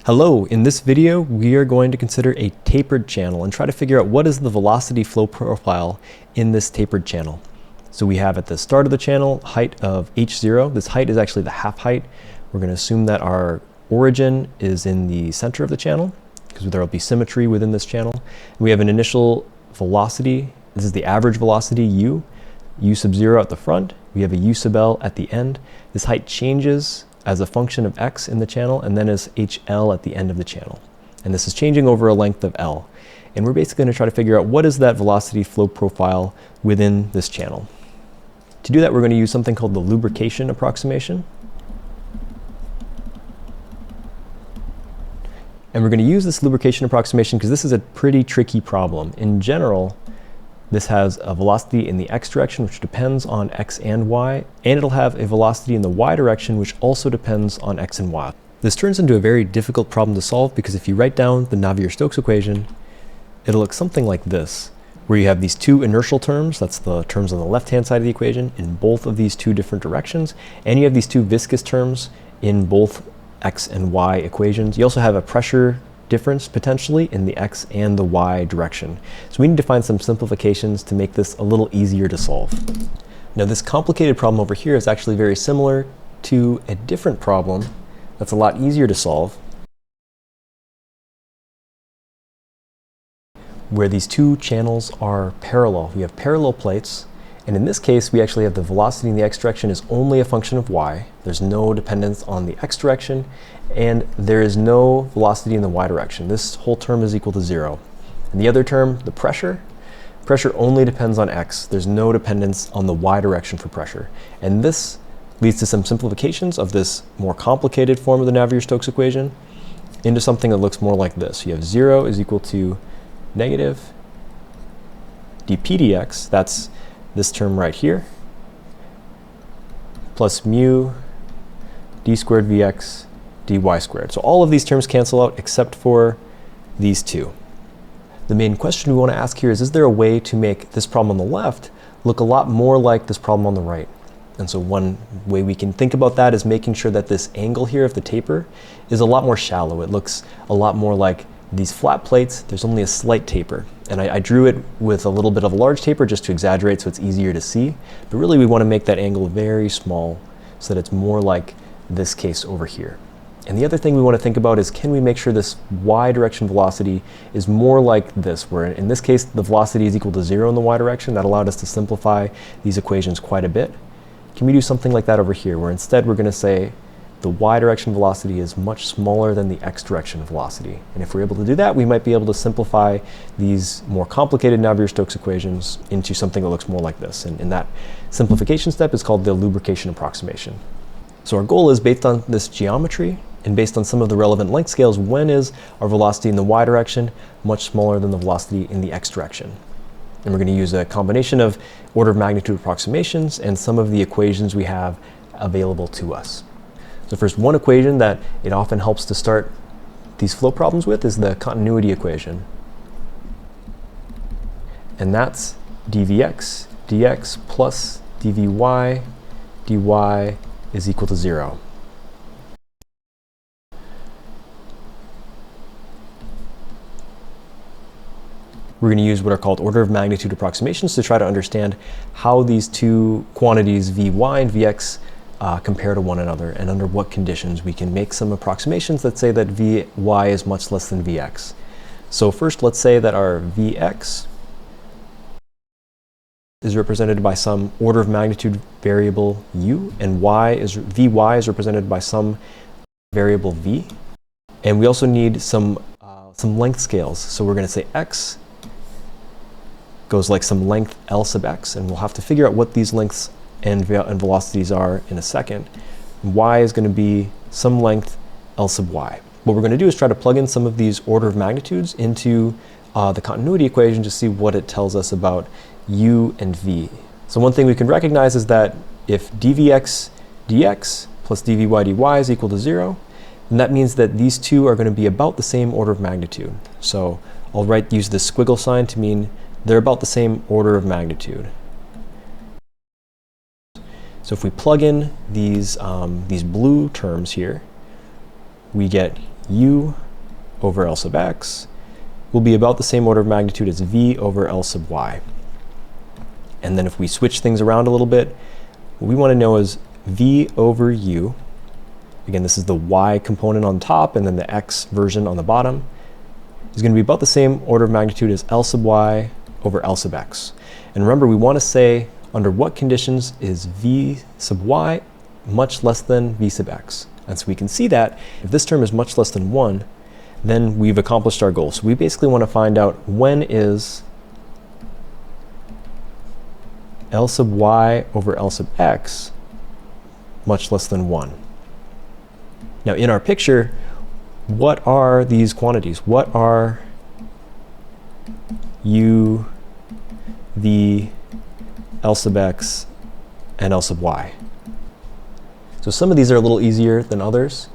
Hello, in this video we are going to consider a tapered channel and try to figure out what is the velocity flow profile in this tapered channel. So we have at the start of the channel height of h0. This height is actually the half height. We're going to assume that our origin is in the center of the channel because there will be symmetry within this channel. We have an initial velocity. This is the average velocity u sub 0 at the front. We have a u sub l at the end. This height changes as a function of x in the channel, and then as hl at the end of the channel. And this is changing over a length of l. And we're basically going to try to figure out what is that velocity flow profile within this channel. To do that, we're going to use something called the Lubrication Approximation. And we're going to use this Lubrication Approximation because this is a pretty tricky problem. In general, this has a velocity in the x direction, which depends on x and y, and it'll have a velocity in the y direction, which also depends on x and y. This turns into a very difficult problem to solve because if you write down the Navier-Stokes equation, it'll look something like this, where you have these two inertial terms, that's the terms on the left-hand side of the equation, in both of these two different directions, and you have these two viscous terms in both x and y equations. You also have a pressure difference potentially in the x and the y direction. So we need to find some simplifications to make this a little easier to solve. Now this complicated problem over here is actually very similar to a different problem that's a lot easier to solve, where these two channels are parallel. We have parallel plates, and in this case we actually have the velocity in the x direction is only a function of y. There's no dependence on the x direction, and there is no velocity in the y direction. This whole term is equal to 0. And the other term, the pressure only depends on x. There's no dependence on the y direction for pressure. And this leads to some simplifications of this more complicated form of the Navier-Stokes equation into something that looks more like this. You have 0 is equal to negative dp dx, that's this term right here, plus mu d squared vx dy squared. So all of these terms cancel out except for these two. The main question we want to ask here is there a way to make this problem on the left look a lot more like this problem on the right? And so one way we can think about that is making sure that this angle here of the taper is a lot more shallow. It looks a lot more like these flat plates. There's only a slight taper. And I drew it with a little bit of a large taper just to exaggerate so it's easier to see. But really we want to make that angle very small so that it's more like this case over here. And the other thing we want to think about is, can we make sure this y direction velocity is more like this, where in this case the velocity is equal to 0 in the y direction. That allowed us to simplify these equations quite a bit. Can we do something like that over here, where instead we're going to say the y direction velocity is much smaller than the x direction velocity? And if we're able to do that, we might be able to simplify these more complicated Navier-Stokes equations into something that looks more like this. And that simplification step is called the Lubrication Approximation. So our goal is, based on this geometry and based on some of the relevant length scales, when is our velocity in the y direction much smaller than the velocity in the x direction? And we're going to use a combination of order of magnitude approximations and some of the equations we have available to us. So first, one equation that it often helps to start these flow problems with is the continuity equation. And that's dvx dx plus dvy dy is equal to 0. We're going to use what are called order of magnitude approximations to try to understand how these two quantities vy and vx compare to one another, and under what conditions we can make some approximations that say that vy is much less than vx. So first, let's say that our vx is represented by some order of magnitude variable u, and vy is represented by some variable v. And we also need some length scales. So we're going to say x goes like some length L sub x, and we'll have to figure out what these lengths and velocities are in a second. Y is going to be some length L sub y. What we're going to do is try to plug in some of these order of magnitudes into the continuity equation to see what it tells us about u and v. So one thing we can recognize is that if dvx dx plus dvy dy is equal to 0, then that means that these two are going to be about the same order of magnitude. So I'll use this squiggle sign to mean they're about the same order of magnitude. So if we plug in these blue terms here, we get u over L sub x will be about the same order of magnitude as v over L sub y. And then if we switch things around a little bit, what we want to know is v over u. Again, this is the y component on top and then the x version on the bottom, is going to be about the same order of magnitude as L sub y over L sub x. And remember, we want to say under what conditions is v sub y much less than v sub x. And so we can see that if this term is much less than 1, then we've accomplished our goal. So we basically want to find out when is L sub y over L sub x much less than 1. Now in our picture, what are these quantities? What are u, v, L sub x, and L sub y? So some of these are a little easier than others.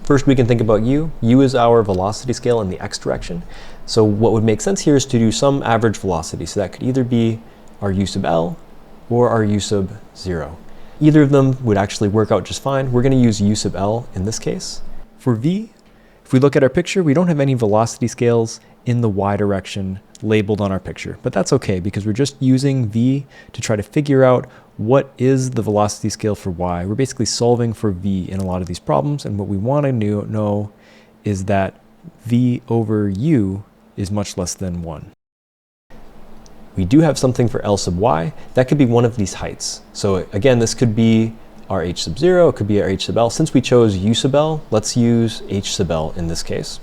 First, we can think about u. U is our velocity scale in the x direction. So what would make sense here is to do some average velocity. So that could either be our u sub L or our u sub 0. Either of them would actually work out just fine. We're going to use u sub L in this case. For v, if we look at our picture, we don't have any velocity scales in the y direction labeled on our picture. But that's okay because we're just using v to try to figure out what is the velocity scale for y. We're basically solving for v in a lot of these problems, and what we want to know is that v over u is much less than 1. We do have something for L sub y. That could be one of these heights. So again, this could be our h sub 0, it could be our h sub L. Since we chose u sub L, let's use h sub L in this case.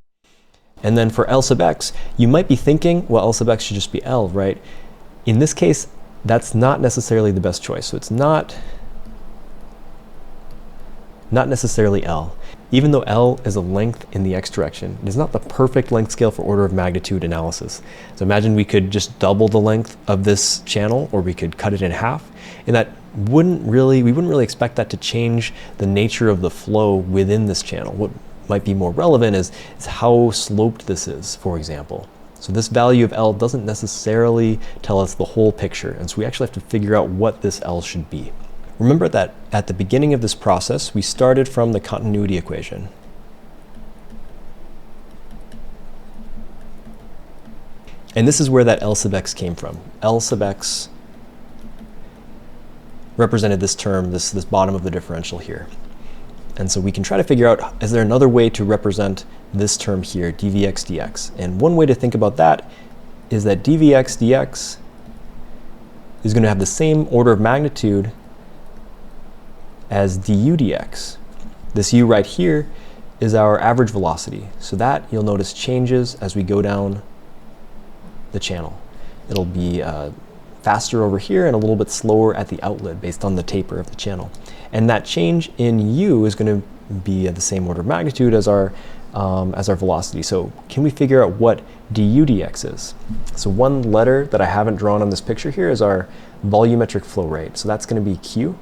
And then for L sub x, you might be thinking, well, L sub x should just be L, right? In this case, that's not necessarily the best choice. So it's not necessarily L. Even though L is a length in the x direction, it is not the perfect length scale for order of magnitude analysis. So imagine we could just double the length of this channel, or we could cut it in half, and that we wouldn't really expect that to change the nature of the flow within this channel. What might be more relevant is how sloped this is, for example. So this value of L doesn't necessarily tell us the whole picture, and so we actually have to figure out what this L should be. Remember that at the beginning of this process, we started from the continuity equation. And this is where that L sub x came from. L sub x represented this term, this bottom of the differential here. And so we can try to figure out, is there another way to represent this term here, dvx dx? And one way to think about that is that dvx dx is going to have the same order of magnitude as du dx. This u right here is our average velocity. So that, you'll notice, changes as we go down the channel. It'll be faster over here and a little bit slower at the outlet based on the taper of the channel. And that change in u is going to be at the same order of magnitude as our velocity. So can we figure out what du dx is? So one letter that I haven't drawn on this picture here is our volumetric flow rate. So that's going to be q.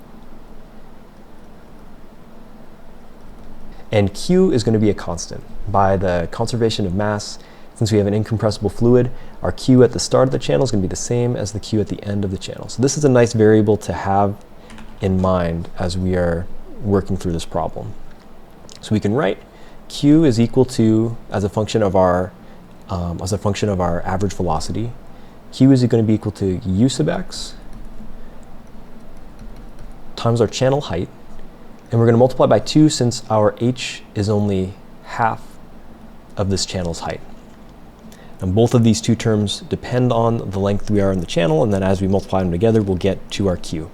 And q is going to be a constant. By the conservation of mass, since we have an incompressible fluid, our q at the start of the channel is going to be the same as the q at the end of the channel. So this is a nice variable to have in mind as we are working through this problem. So we can write q is equal to, as a function of our average velocity, q is going to be equal to u sub x times our channel height. And we're going to multiply by 2 since our h is only half of this channel's height. And both of these two terms depend on the length we are in the channel, and then as we multiply them together, we'll get to our q.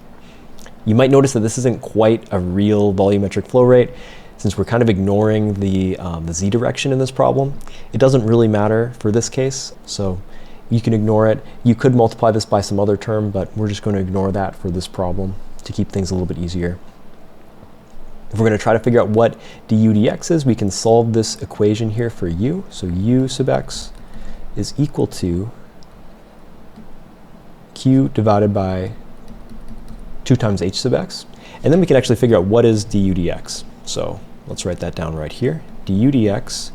You might notice that this isn't quite a real volumetric flow rate, since we're kind of ignoring the z direction in this problem. It doesn't really matter for this case, so you can ignore it. You could multiply this by some other term, but we're just going to ignore that for this problem to keep things a little bit easier. If we're going to try to figure out what du dx is, we can solve this equation here for u. So u sub x is equal to q divided by 2 times h sub x. And then we can actually figure out what is du dx. So let's write that down right here. Du dx is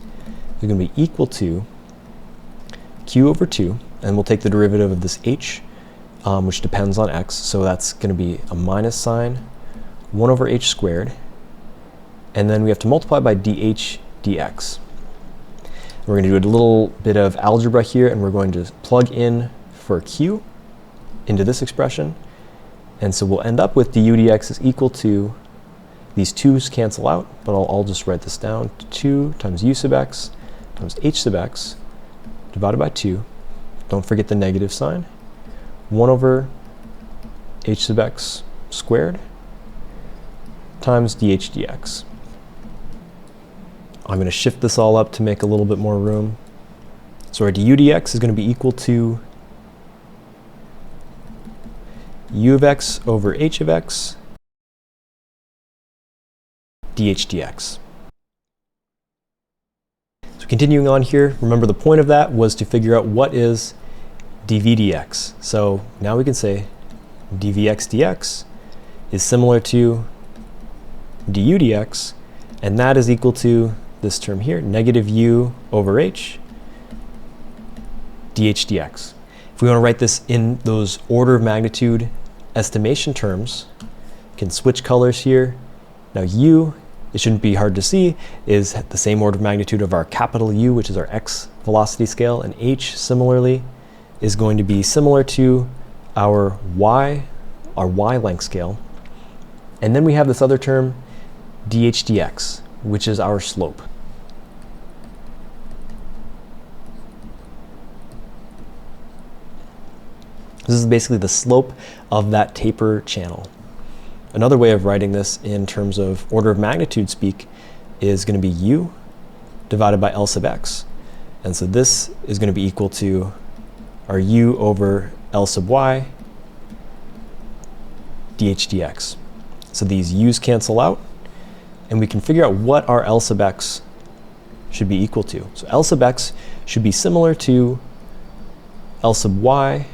going to be equal to q over 2, and we'll take the derivative of this h, which depends on x. So that's going to be a minus sign 1 over h squared and then we have to multiply by dh dx. We're going to do a little bit of algebra here, and we're going to plug in for q into this expression. And so we'll end up with du dx is equal to, these 2's cancel out, but I'll just write this down, 2 times u sub x times h sub x divided by 2. Don't forget the negative sign. 1 over h sub x squared times dh dx. I'm going to shift this all up to make a little bit more room. So our du dx is going to be equal to u of x over h of x dh dx. So continuing on here, remember the point of that was to figure out what is dv dx. So now we can say dvx dx is similar to du dx, and that is equal to this term here, negative u over h dh dx. If we want to write this in those order of magnitude estimation terms, we can switch colors here. Now u, it shouldn't be hard to see, is the same order of magnitude of our capital U, which is our x velocity scale, and h similarly is going to be similar to our y length scale. And then we have this other term, dh dx, which is our slope. This is basically the slope of that taper channel. Another way of writing this in terms of order of magnitude speak is going to be u divided by L sub x. And so this is going to be equal to our u over L sub y dh dx. So these u's cancel out, and we can figure out what our L sub x should be equal to. So L sub x should be similar to L sub y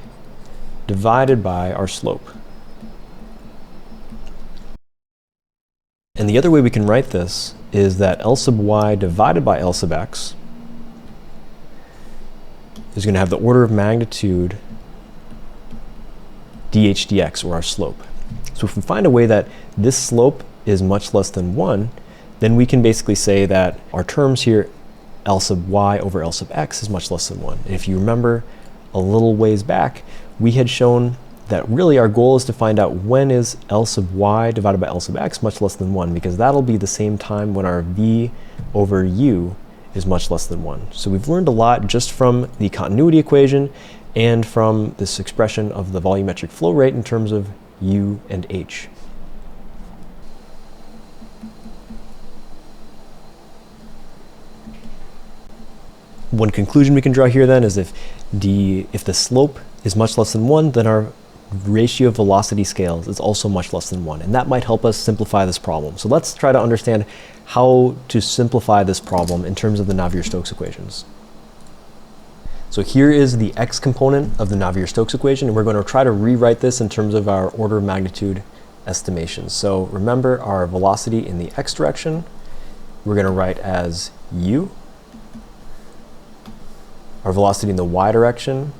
divided by our slope. And the other way we can write this is that L sub y divided by L sub x is going to have the order of magnitude dh dx, or our slope. So if we find a way that this slope is much less than 1, then we can basically say that our terms here, L sub y over L sub x, is much less than 1. And if you remember a little ways back, we had shown that really our goal is to find out when is L sub y divided by L sub x much less than 1, because that'll be the same time when our v over u is much less than 1. So we've learned a lot just from the continuity equation and from this expression of the volumetric flow rate in terms of u and h. One conclusion we can draw here then is if the slope is much less than 1, then our ratio of velocity scales is also much less than 1, and that might help us simplify this problem. So let's try to understand how to simplify this problem in terms of the Navier-Stokes equations. So here is the x component of the Navier-Stokes equation, and we're going to try to rewrite this in terms of our order of magnitude estimations. So remember our velocity in the x direction, we're going to write as u. Our velocity in the y direction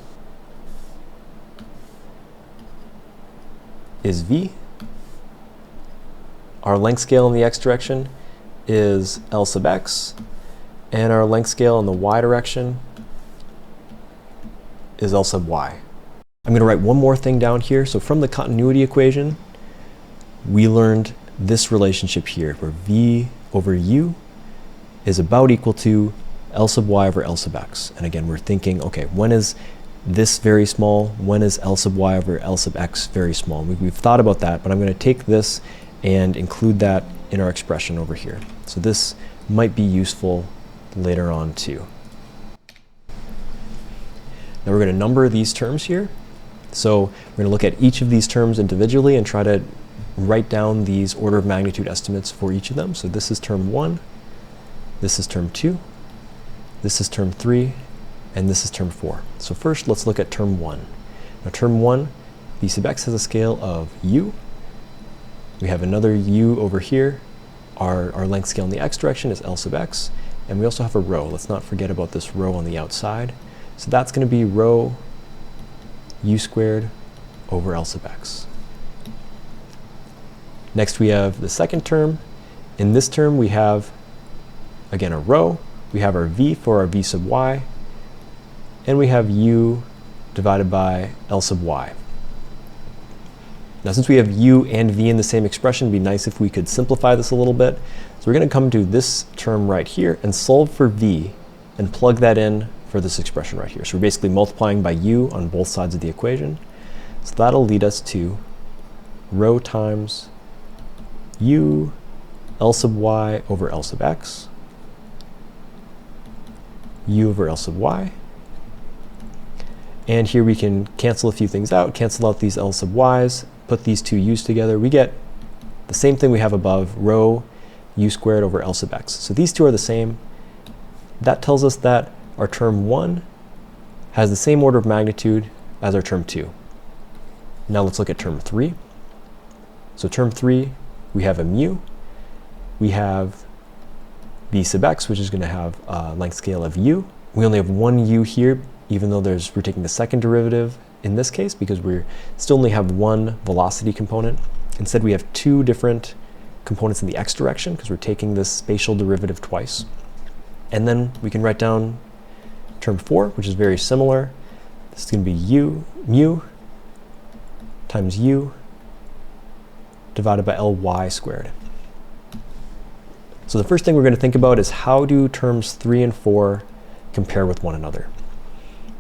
is v. Our length scale in the x direction is L sub x, and our length scale in the y direction is L sub y. I'm going to write one more thing down here. So from the continuity equation, we learned this relationship here, where v over u is about equal to L sub y over L sub x. And again, we're thinking, okay, when is this very small? When is L sub y over L sub x very small? We've thought about that, but I'm going to take this and include that in our expression over here. So this might be useful later on too. Now we're going to number these terms here. So we're going to look at each of these terms individually and try to write down these order of magnitude estimates for each of them. So this is term 1, this is term 2, this is term 3, and this is term 4. So first, let's look at term 1. Now term 1, v sub x has a scale of u. We have another u over here. Our length scale in the x direction is L sub x. And we also have a rho. Let's not forget about this rho on the outside. So that's going to be rho u squared over L sub x. Next we have the second term, In this term, we have, again, a rho. We have our v for our v sub y. And we have u divided by L sub y. Now, since we have u and v in the same expression, it'd be nice if we could simplify this a little bit. So we're going to come to this term right here and solve for v and plug that in for this expression right here. So we're basically multiplying by u on both sides of the equation. So that'll lead us to rho times u L sub y over L sub x, u over L sub y. And here we can cancel a few things out, cancel out these L sub y's, put these two u's together. We get the same thing we have above, rho u squared over L sub x. So these two are the same. That tells us that our term 1 has the same order of magnitude as our term 2. Now let's look at term 3. So term 3, we have a mu. We have v sub x, which is going to have a length scale of u. We only have one u here, even though we're taking the second derivative in this case, because we still only have one velocity component. Instead, we have two different components in the x direction, because we're taking this spatial derivative twice. And then we can write down term 4, which is very similar. This is going to be mu times u divided by Ly squared. So the first thing we're going to think about is how do terms 3 and 4 compare with one another.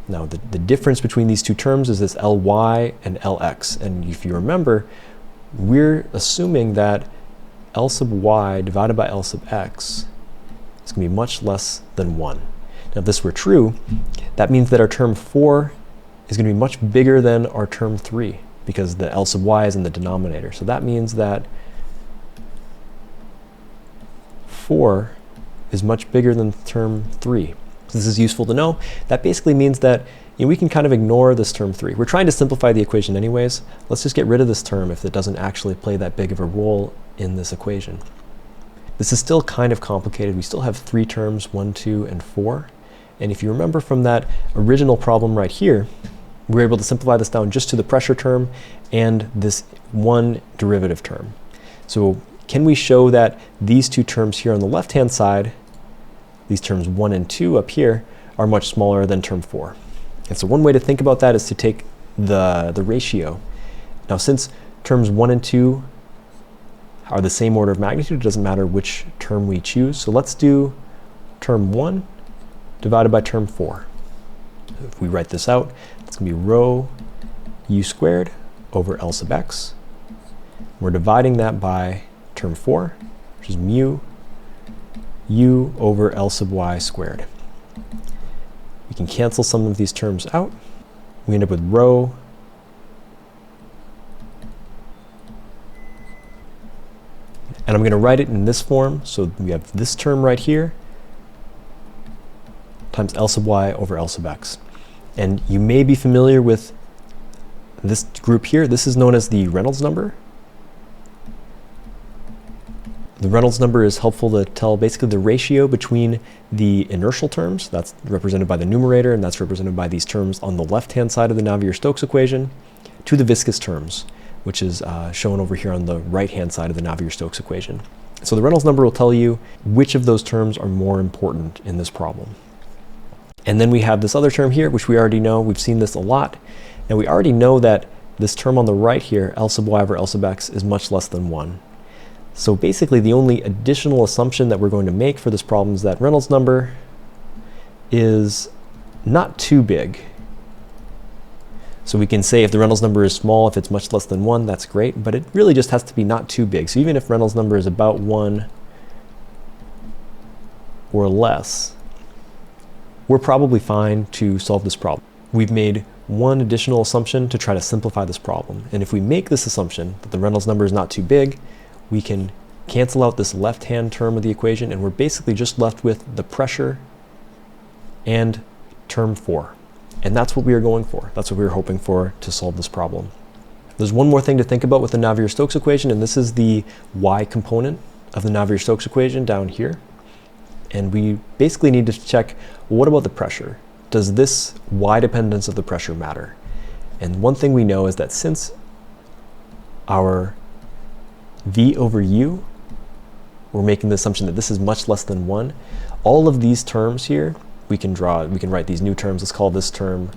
Now the difference between these two terms is this Ly and Lx. And if you remember, we're assuming that L sub y divided by L sub x is going to be much less than 1. Now if this were true, that means that our term 4 is going to be much bigger than our term 3, because the L sub y is in the denominator. So that means that 4 is much bigger than term 3. So this is useful to know. That basically means that we can kind of ignore this term 3. We're trying to simplify the equation anyways. Let's just get rid of this term if it doesn't actually play that big of a role in this equation. This is still kind of complicated. We still have 3 terms, 1, 2, and 4. And if you remember from that original problem right here, we were able to simplify this down just to the pressure term and this one derivative term. So can we show that these two terms here on the left-hand side, these terms 1 and 2 up here, are much smaller than term 4? And so one way to think about that is to take the ratio. Now since terms 1 and 2 are the same order of magnitude, it doesn't matter which term we choose. So let's do term 1 divided by term 4. If we write this out, it's going to be rho u squared over L sub x. We're dividing that by term 4, which is mu u over L sub y squared. We can cancel some of these terms out. We end up with rho and I'm going to write it in this form. So we have this term right here times L sub y over L sub x. And you may be familiar with this group here. This is known as the Reynolds number. The Reynolds number is helpful to tell basically the ratio between the inertial terms, that's represented by the numerator, and that's represented by these terms on the left-hand side of the Navier-Stokes equation, to the viscous terms, which is shown over here on the right-hand side of the Navier-Stokes equation. So the Reynolds number will tell you which of those terms are more important in this problem. And then we have this other term here, which we already know. We've seen this a lot. And we already know that this term on the right here, L sub y over L sub x, is much less than 1. So basically, the only additional assumption that we're going to make for this problem is that Reynolds number is not too big. So we can say if the Reynolds number is small, if it's much less than 1, that's great. But it really just has to be not too big. So even if Reynolds number is about 1 or less, we're probably fine to solve this problem. We've made one additional assumption to try to simplify this problem. And if we make this assumption that the Reynolds number is not too big, we can cancel out this left-hand term of the equation, and we're basically just left with the pressure and term 4. And that's what we are going for. That's what we were hoping for to solve this problem. There's one more thing to think about with the Navier-Stokes equation, and this is the y component of the Navier-Stokes equation down here. And we basically need to check, well, what about the pressure? Does this y dependence of the pressure matter? And one thing we know is that since our v over u we're making the assumption that this is much less than 1. All of these terms here, we can write these new terms. Let's call this term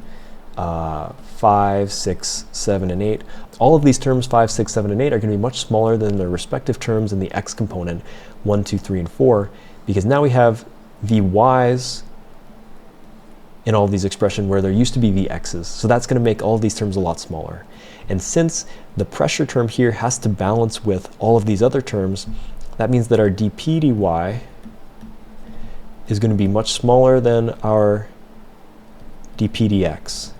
5, 6, 7, and 8. All of these terms, 5, 6, 7, and 8, are going to be much smaller than their respective terms in the x component, 1, 2, 3, and 4, because now we have vy's in all of these expressions where there used to be vx's. So that's going to make all of these terms a lot smaller. And since the pressure term here has to balance with all of these other terms, that means that our dp dy is going to be much smaller than our dp dx.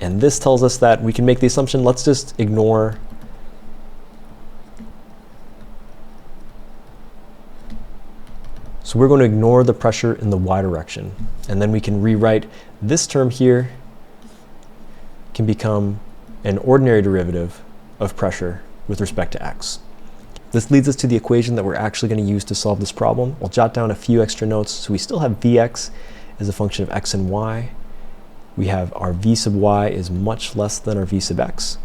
And this tells us that we can make the assumption, let's just ignore so we're going to ignore the pressure in the y direction. And then we can rewrite this term here can become an ordinary derivative of pressure with respect to x. This leads us to the equation that we're actually going to use to solve this problem. I'll jot down a few extra notes. So we still have vx as a function of x and y. We have our v sub y is much less than our v sub x.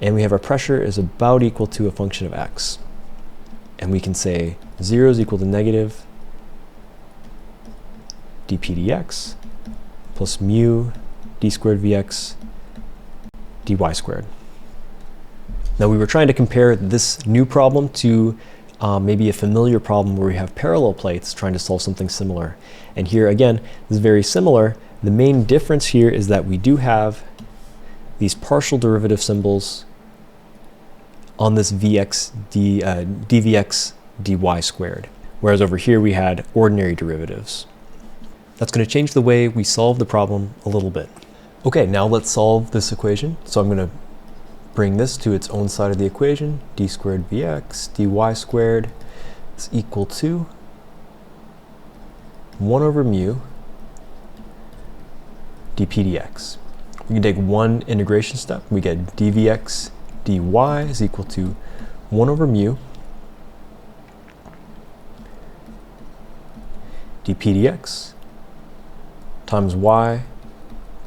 And we have our pressure is about equal to a function of x. And we can say 0 is equal to negative dp dx plus mu d squared vx dy squared. Now we were trying to compare this new problem to maybe a familiar problem where we have parallel plates trying to solve something similar. And here again, this is very similar. The main difference here is that we do have these partial derivative symbols on this dvx dy squared, whereas over here we had ordinary derivatives. That's going to change the way we solve the problem a little bit. Okay, now let's solve this equation. So I'm going to bring this to its own side of the equation. D squared vx dy squared is equal to 1 over mu dp dx. We can take one integration step. We get dvx dy is equal to 1 over mu dp dx times y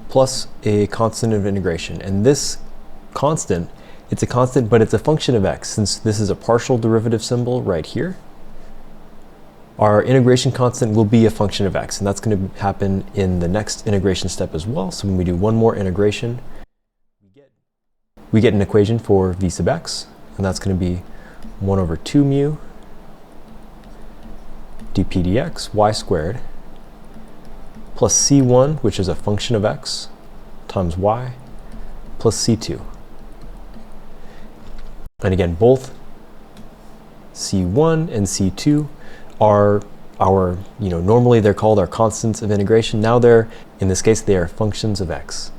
plus a constant of integration. And this constant, it's a constant, but it's a function of x. Since this is a partial derivative symbol right here, our integration constant will be a function of x, and that's going to happen in the next integration step as well. So when we do one more integration, we get an equation for v sub x, and that's going to be 1 over 2 mu dp dx y squared plus c1, which is a function of x, times y, plus c2. And again, both c1 and c2 are our, normally they're called our constants of integration. Now in this case, they are functions of x.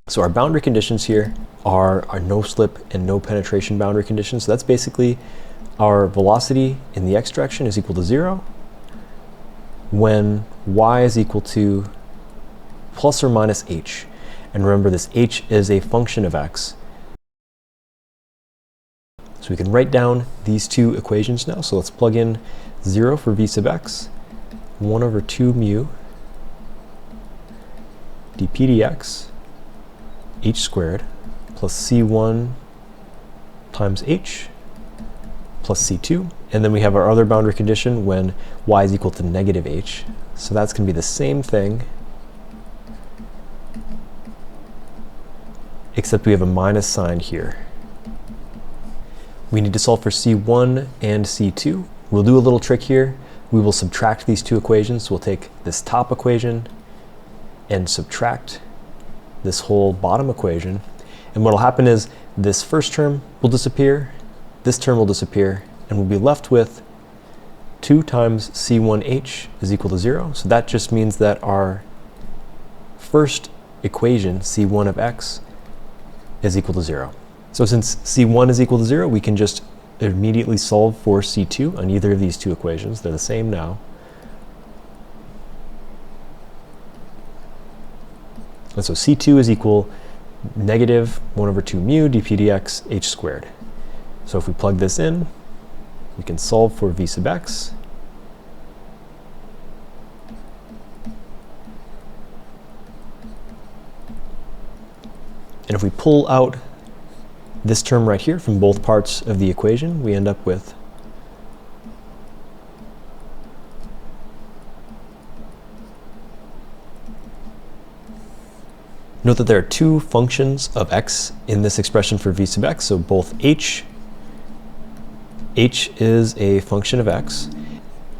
So our boundary conditions here are our no slip and no penetration boundary conditions. So that's basically our velocity in the x direction is equal to 0 when y is equal to plus or minus h. And remember, this h is a function of x. So we can write down these two equations now. So let's plug in 0 for v sub x, 1 over 2 mu dp dx h squared plus c1 times h plus c2. And then we have our other boundary condition when y is equal to negative h. So that's going to be the same thing, except we have a minus sign here. We need to solve for c1 and c2. We'll do a little trick here. We will subtract these two equations. So we'll take this top equation and subtract this whole bottom equation. And what will happen is this first term will disappear, this term will disappear, and we'll be left with 2 times c1h is equal to 0. So that just means that our first equation, c1 of x, is equal to 0. So since c1 is equal to 0, we can just immediately solve for c2 on either of these two equations. They're the same now. And so c2 is equal negative 1 over 2 mu dp dx h squared. So if we plug this in, we can solve for v sub x. And if we pull out this term right here from both parts of the equation, we end up with Note that there are two functions of x in this expression for v sub x, so both h is a function of x,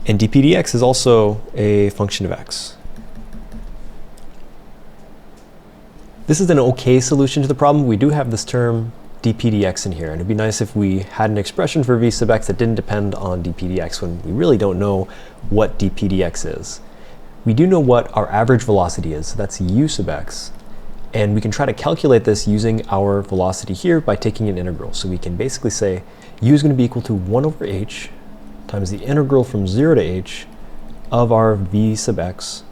and dp dx is also a function of x. This is an okay solution to the problem. We do have this term dp dx in here, and it'd be nice if we had an expression for v sub x that didn't depend on dp dx when we really don't know what dp dx is. We do know what our average velocity is, so that's u sub x. And we can try to calculate this using our velocity here by taking an integral. So we can basically say u is going to be equal to 1 over h times the integral from 0 to h of our v sub x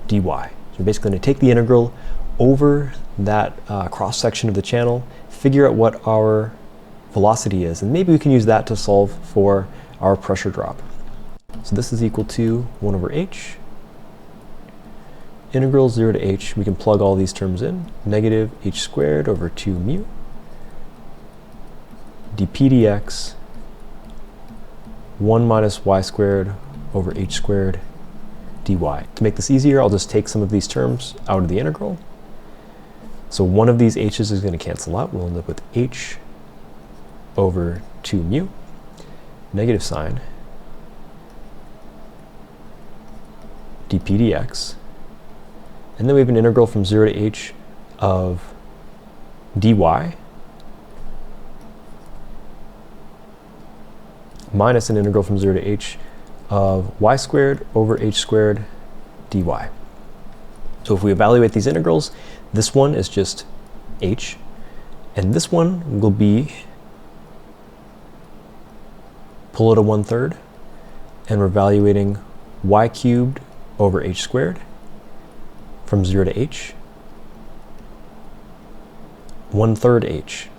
dy. So we're basically going to take the integral over that cross-section of the channel, figure out what our velocity is, and maybe we can use that to solve for our pressure drop. So this is equal to 1 over h. Integral 0 to h, we can plug all these terms in. Negative h squared over 2 mu dp dx 1 minus y squared over h squared dy. To make this easier, I'll just take some of these terms out of the integral. So one of these h's is going to cancel out. We'll end up with h over 2 mu, negative sign, dp dx. And then we have an integral from 0 to h of dy minus an integral from 0 to h of y squared over h squared dy. So if we evaluate these integrals, this one is just h, and this one will be, pull it to 1/3, and we're evaluating y cubed over h squared from 0 to h, 1/3 h.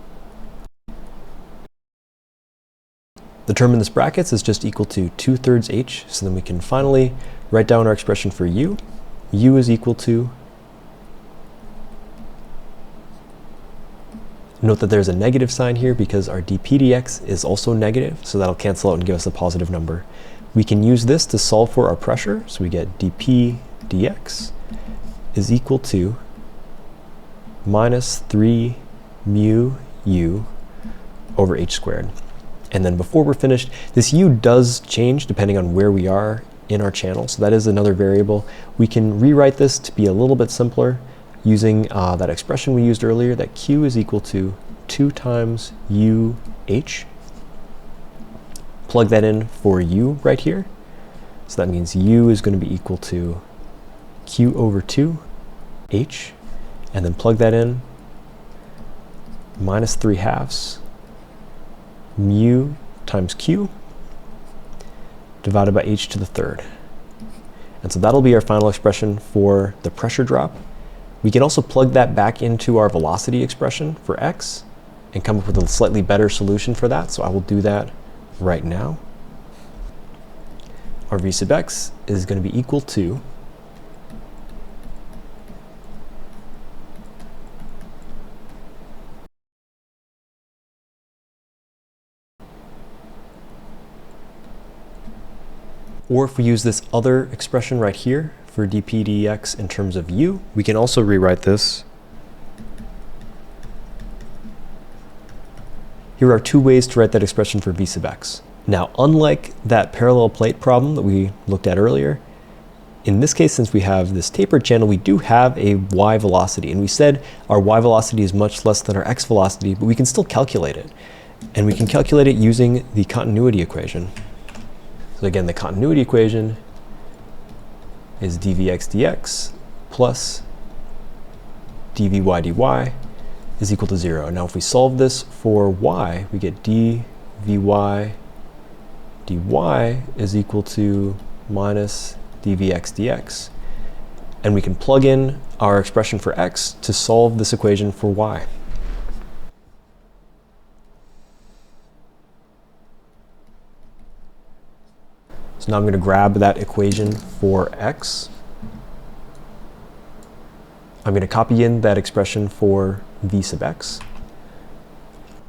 The term in this brackets is just equal to 2/3 h, so then we can finally write down our expression for u. U is equal to, note that there's a negative sign here because our dp dx is also negative, so that'll cancel out and give us a positive number. We can use this to solve for our pressure, so we get dp dx is equal to minus 3 mu u over h squared. And then before we're finished, this u does change depending on where we are in our channel, so that is another variable. We can rewrite this to be a little bit simpler using that expression we used earlier, that q is equal to 2 times u h. Plug that in for u right here. So that means u is going to be equal to q over 2 h, and then plug that in, minus 3/2 mu times q divided by h to the 3rd. And so that'll be our final expression for the pressure drop. We can also plug that back into our velocity expression for x and come up with a slightly better solution for that, so I will do that right now. Our v sub x is going to be equal to or if we use this other expression right here for dp dx in terms of u, we can also rewrite this. Here are two ways to write that expression for v sub x. Now, unlike that parallel plate problem that we looked at earlier, in this case, since we have this tapered channel, we do have a y velocity, and we said our y velocity is much less than our x velocity, but we can still calculate it. And we can calculate it using the continuity equation. So again, the continuity equation is dvx dx plus dvy dy is equal to 0. Now if we solve this for y, we get dvy dy is equal to minus dvx dx. And we can plug in our expression for x to solve this equation for y. So now I'm going to grab that equation for x. I'm going to copy in that expression for v sub x.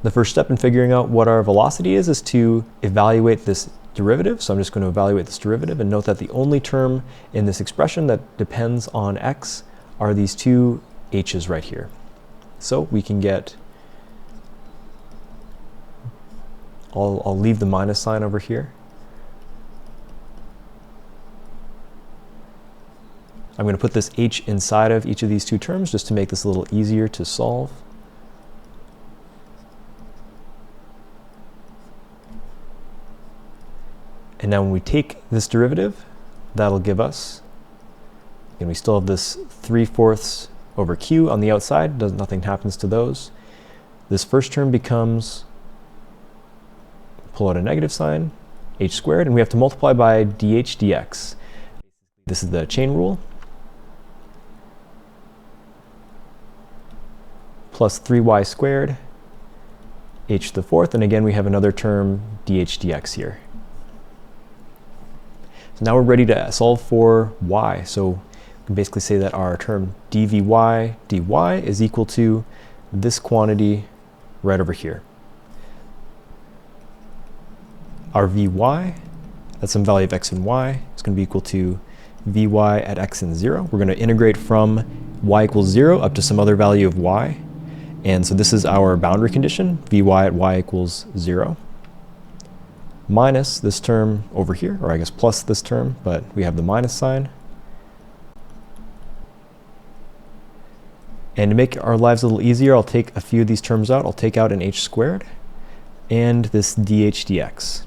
The first step in figuring out what our velocity is to evaluate this derivative. So I'm just going to evaluate this derivative and note that the only term in this expression that depends on x are these two h's right here. So we can get, I'll leave the minus sign over here. I'm going to put this h inside of each of these two terms just to make this a little easier to solve. And now when we take this derivative, that'll give us, and we still have this 3/4 over q on the outside, nothing happens to those. This first term becomes, pull out a negative sign, h squared, and we have to multiply by dh dx. This is the chain rule. Plus 3y squared, h to the fourth, and again we have another term, dh dx here. So now we're ready to solve for y. So we can basically say that our term dvy dy is equal to this quantity right over here. Our vy, that's some value of x and y, is going to be equal to vy at x and 0. We're going to integrate from y equals 0 up to some other value of y. And so this is our boundary condition, vy at y equals 0. Minus this term over here, or I guess plus this term, but we have the minus sign. And to make our lives a little easier, I'll take a few of these terms out. I'll take out an h squared and this dh dx.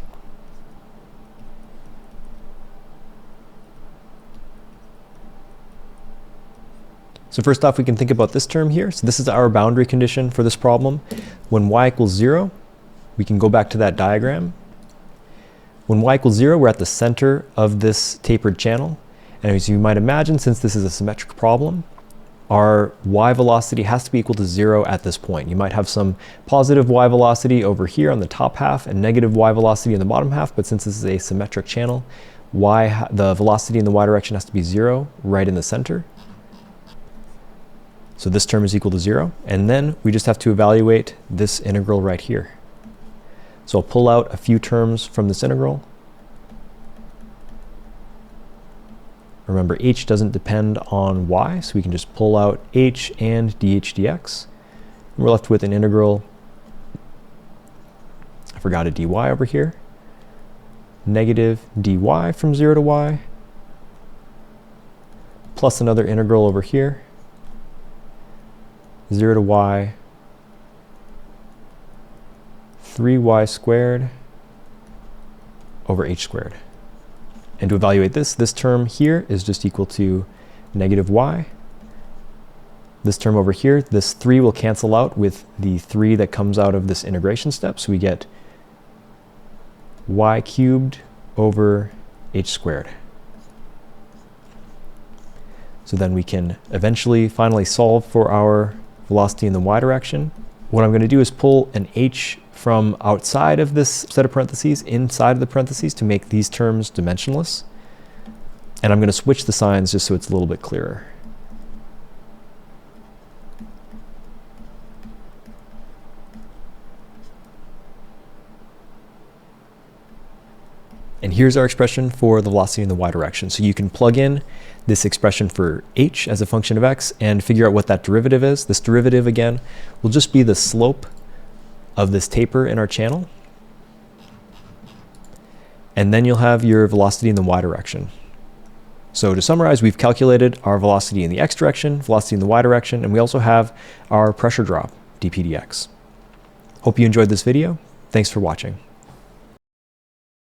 So first off, we can think about this term here. So this is our boundary condition for this problem. When y equals 0, we can go back to that diagram. When y equals 0, we're at the center of this tapered channel. And as you might imagine, since this is a symmetric problem, our y velocity has to be equal to 0 at this point. You might have some positive y velocity over here on the top half and negative y velocity in the bottom half, but since this is a symmetric channel, the velocity in the y direction has to be 0 right in the center. So this term is equal to 0, and then we just have to evaluate this integral right here. So I'll pull out a few terms from this integral. Remember, h doesn't depend on y, so we can just pull out h and dh dx. And we're left with an integral, I forgot a dy over here, negative dy from 0 to y, plus another integral over here, 0 to y, 3y squared over h squared. And to evaluate this term here is just equal to negative y. This term over here, this 3 will cancel out with the 3 that comes out of this integration step, so we get y cubed over h squared. So then we can eventually finally solve for our velocity in the y direction. What I'm going to do is pull an h from outside of this set of parentheses inside of the parentheses to make these terms dimensionless. And I'm going to switch the signs just so it's a little bit clearer. And here's our expression for the velocity in the y direction. So you can plug in this expression for h as a function of x and figure out what that derivative is. This derivative, again, will just be the slope of this taper in our channel. And then you'll have your velocity in the y direction. So to summarize, we've calculated our velocity in the x direction, velocity in the y direction, and we also have our pressure drop, dp dx. Hope you enjoyed this video. Thanks for watching.